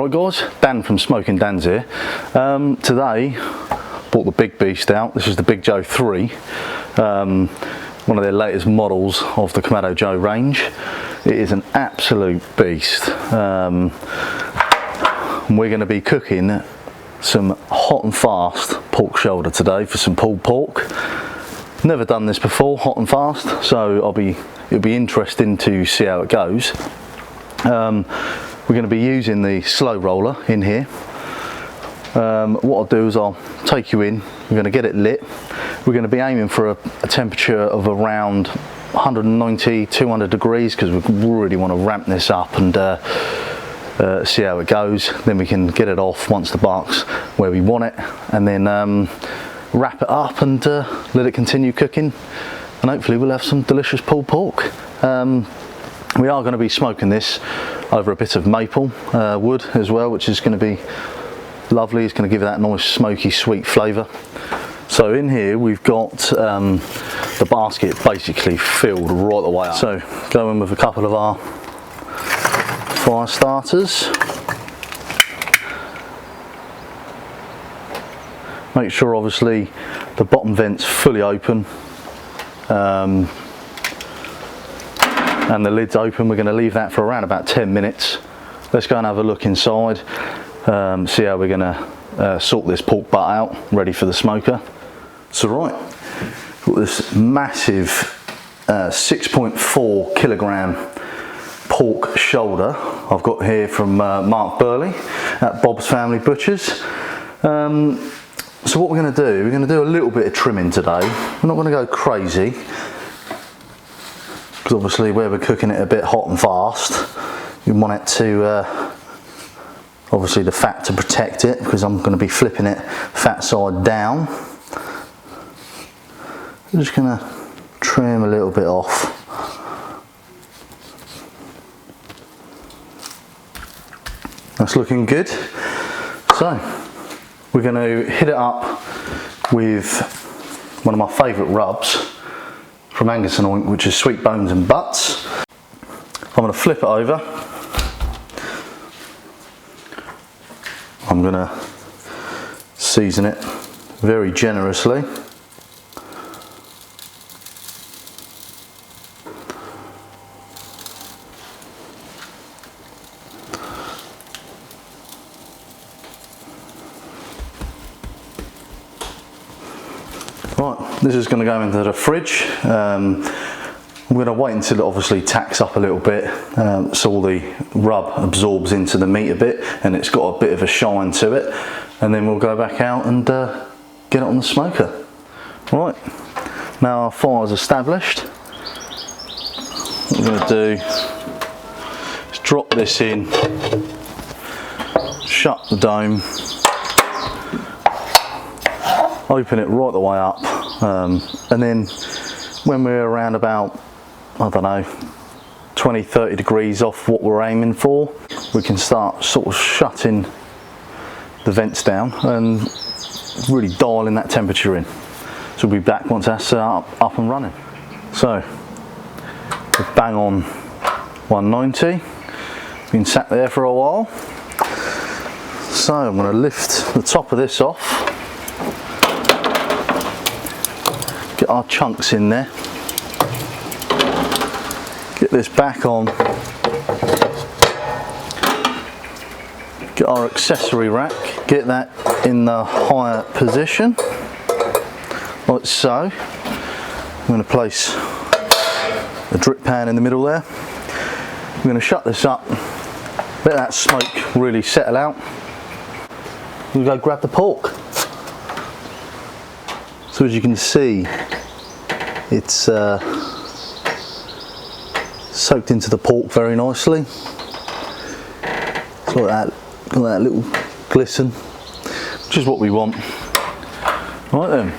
Alright guys, Dan from Smoking Dan's here. Today, brought the big beast out. This is the Big Joe 3, one of their latest models of the Kamado Joe range. It is an absolute beast. We're going to be cooking some hot and fast pork shoulder today for some pulled pork. Never done this before, hot and fast, so it'll be interesting to see how it goes. We're going to be using the slow roller in here. What I'll do is I'll take you in, we're going to get it lit. We're going to be aiming for a temperature of around 190, 200 degrees because we really want to ramp this up and see how it goes. Then we can get it off once the bark's where we want it, and then wrap it up and let it continue cooking, and hopefully we'll have some delicious pulled pork. We are going to be smoking this over a bit of maple wood as well, which is going to be lovely. It's going to give it that nice smoky sweet flavour. So in here we've got the basket basically filled right the way up. So go in with a couple of our fire starters. Make sure obviously the bottom vent's fully open. And the lid's open. We're going to leave that for around about 10 minutes. Let's go and have a look inside, see how we're going to sort this pork butt out, ready for the smoker. So right, got this massive 6.4 kilogram pork shoulder I've got here from Mark Burley at Bob's Family Butchers. So what we're going to do a little bit of trimming today. We're not going to go crazy, because obviously where we're cooking it a bit hot and fast, you want it to, obviously the fat to protect it, because I'm going to be flipping it fat side down. I'm just going to trim a little bit off. That's looking good. So we're going to hit it up with one of my favourite rubs from Angus & Oink, which is sweet bones and butts. I'm going to flip it over. I'm going to season it very generously. Right, this is going to go into the fridge. I'm going to wait until it obviously tacks up a little bit, so all the rub absorbs into the meat a bit and it's got a bit of a shine to it, and then we'll go back out and get it on the smoker. Right, now our fire's established. What we're going to do is drop this in, shut the dome, open it right the way up, and then when we're around about, I don't know, 20-30 degrees off what we're aiming for, we can start sort of shutting the vents down and really dialing that temperature in. So we'll be back once that's up and running. So we'll bang on 190. Been sat there for a while. So I'm going to lift the top of this off. Get our chunks in there. Get this back on. Get our accessory rack. Get that in the higher position, like so. I'm going to place a drip pan in the middle there. I'm going to shut this up. Let that smoke really settle out. We'll go grab the pork. So as you can see, it's soaked into the pork very nicely. It's like that, got that little glisten, which is what we want. Right then.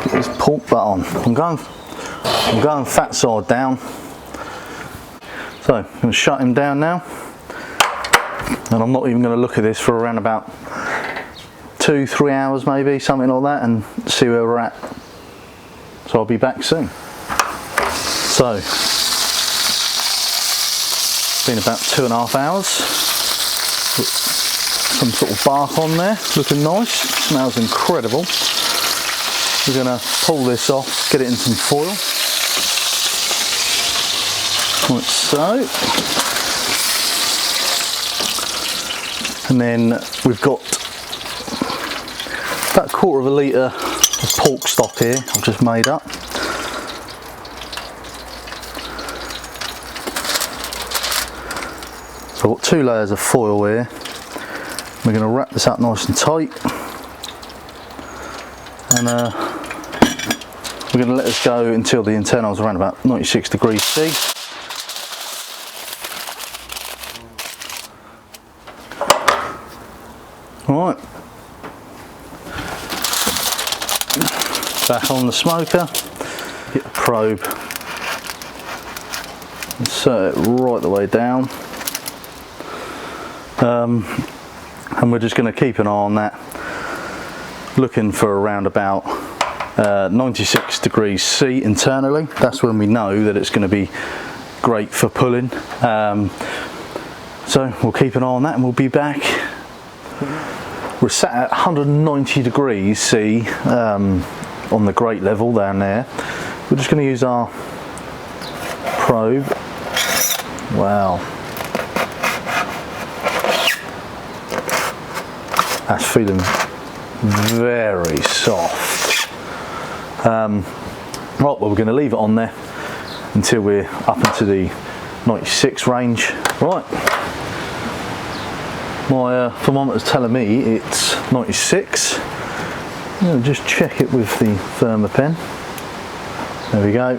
Get this pork butt on. I'm going fat side down. So I'm going to shut him down now. And I'm not even going to look at this for around about 2-3 hours maybe, something like that, and see where we're at. So I'll be back soon. So, it's been about 2.5 hours. Some sort of bark on there, looking nice, smells incredible. We're going to pull this off, get it in some foil. Like so. And then we've got about 1/4 litre of pork stock here, I've just made up. So I've got 2 layers of foil here. We're going to wrap this up nice and tight. And we're going to let this go until the internals are around about 96 degrees C. Alright, back on the smoker, get the probe, insert it right the way down, and we're just going to keep an eye on that, looking for around about 96 degrees C internally. That's when we know that it's going to be great for pulling. So we'll keep an eye on that and we'll be back. We're sat at 190 degrees C on the grate level down there. We're just going to use our probe. Wow. That's feeling very soft. Right, well, we're going to leave it on there until we're up into the 96 range. Right. My thermometer's telling me it's 96. I'm going to just check it with the dermapen. There we go.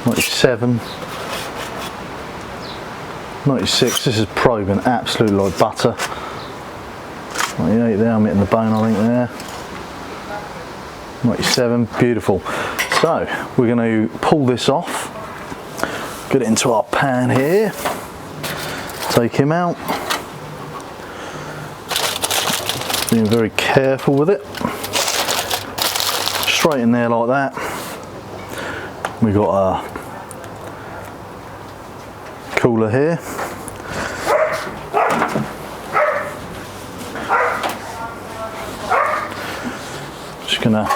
97. 96. This is probing absolutely like butter. 98 there, I'm hitting the bone I think there. 97, beautiful. So we're going to pull this off, get it into our pan here. Take him out, being very careful with it, straight in there like that. We've got a cooler here, just gonna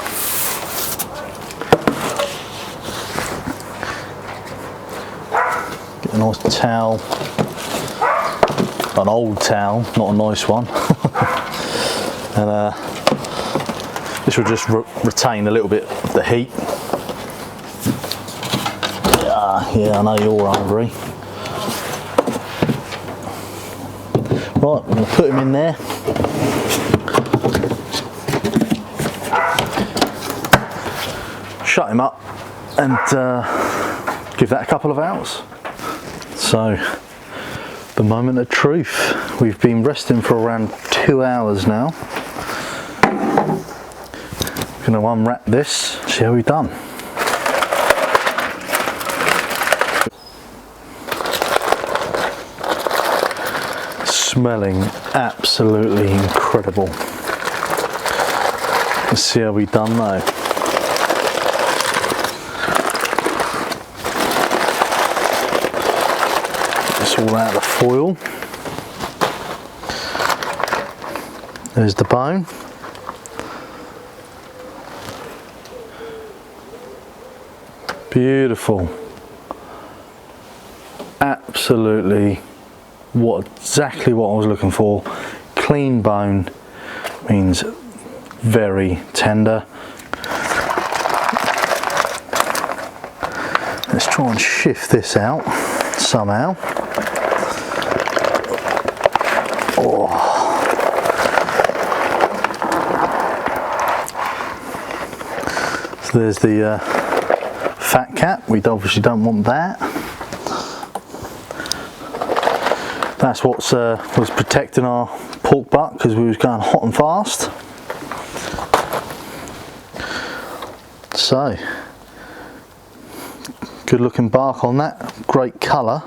get a nice towel. An old towel, not a nice one. And this will just retain a little bit of the heat. Yeah, I know you're hungry. Right, I'm going to put him in there. Shut him up and give that a couple of hours. So, the moment of truth. We've been resting for around 2 hours now. I'm going to unwrap this, see how we've done. Smelling absolutely incredible. Let's see how we've done now. All out of the foil. There's the bone. Beautiful. Absolutely exactly what I was looking for. Clean bone means very tender. Let's try and shift this out somehow. Oh. So there's the fat cap. We obviously don't want that. That's what was protecting our pork butt because we was going hot and fast. So, good looking bark on that. Great colour.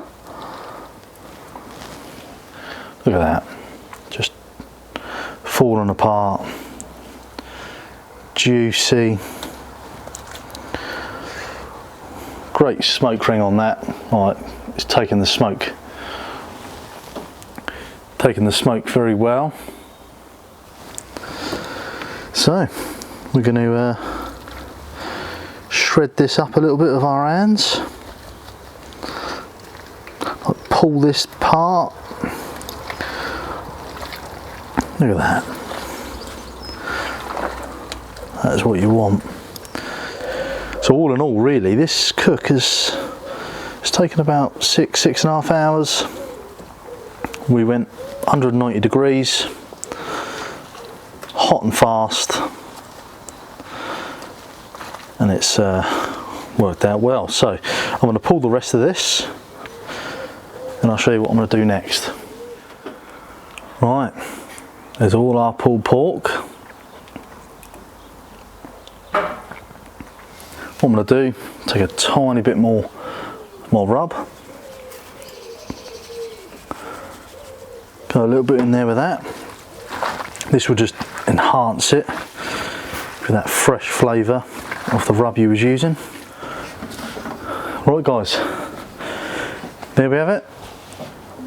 Look at that. Just falling apart. Juicy. great smoke ring on that. Right, it's taking the smoke very well. So we're going to shred this up a little bit with our hands. Pull this part. Look at that. That's what you want. So all in all, really, this cook has taken about 6.5 hours. We went 190 degrees, hot and fast, and it's worked out well. So I'm going to pull the rest of this and I'll show you what I'm going to do next. Right, there's all our pulled pork. What I'm going to do, take a tiny bit more rub, go a little bit in there with that. This will just enhance it with that fresh flavour of the rub you was using. Right guys, there we have it,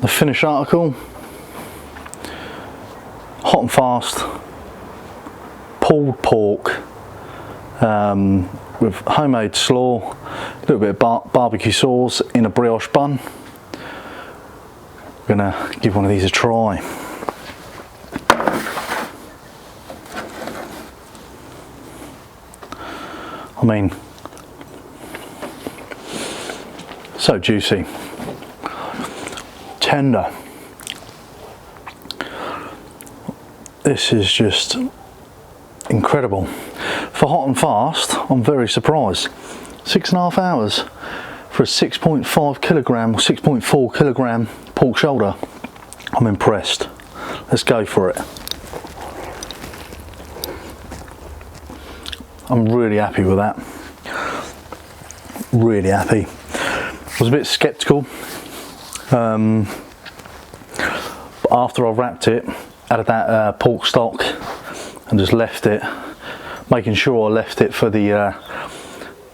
the finished article. Hot and fast pulled pork with homemade slaw, a little bit of barbecue sauce in a brioche bun. We're gonna give one of these a try. I mean, so juicy, tender. This is just incredible. For hot and fast, I'm very surprised. 6.5 hours for a 6.5 kilogram or 6.4 kilogram pork shoulder. I'm impressed. Let's go for it. I'm really happy with that. Really happy. I was a bit skeptical, but after I wrapped it, added that pork stock and just left it, making sure I left it for the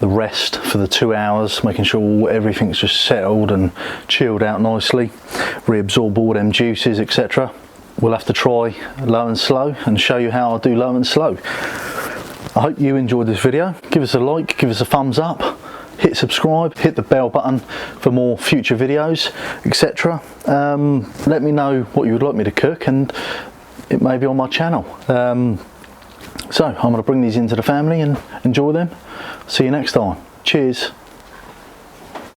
rest for the 2 hours, making sure everything's just settled and chilled out nicely, reabsorb all them juices, etc. We'll have to try low and slow and show you how I do low and slow. I hope you enjoyed this video. Give us a like, give us a thumbs up, hit subscribe, hit the bell button for more future videos, etc. Let me know what you would like me to cook and it may be on my channel. So I'm going to bring these into the family and enjoy them. See you next time. Cheers.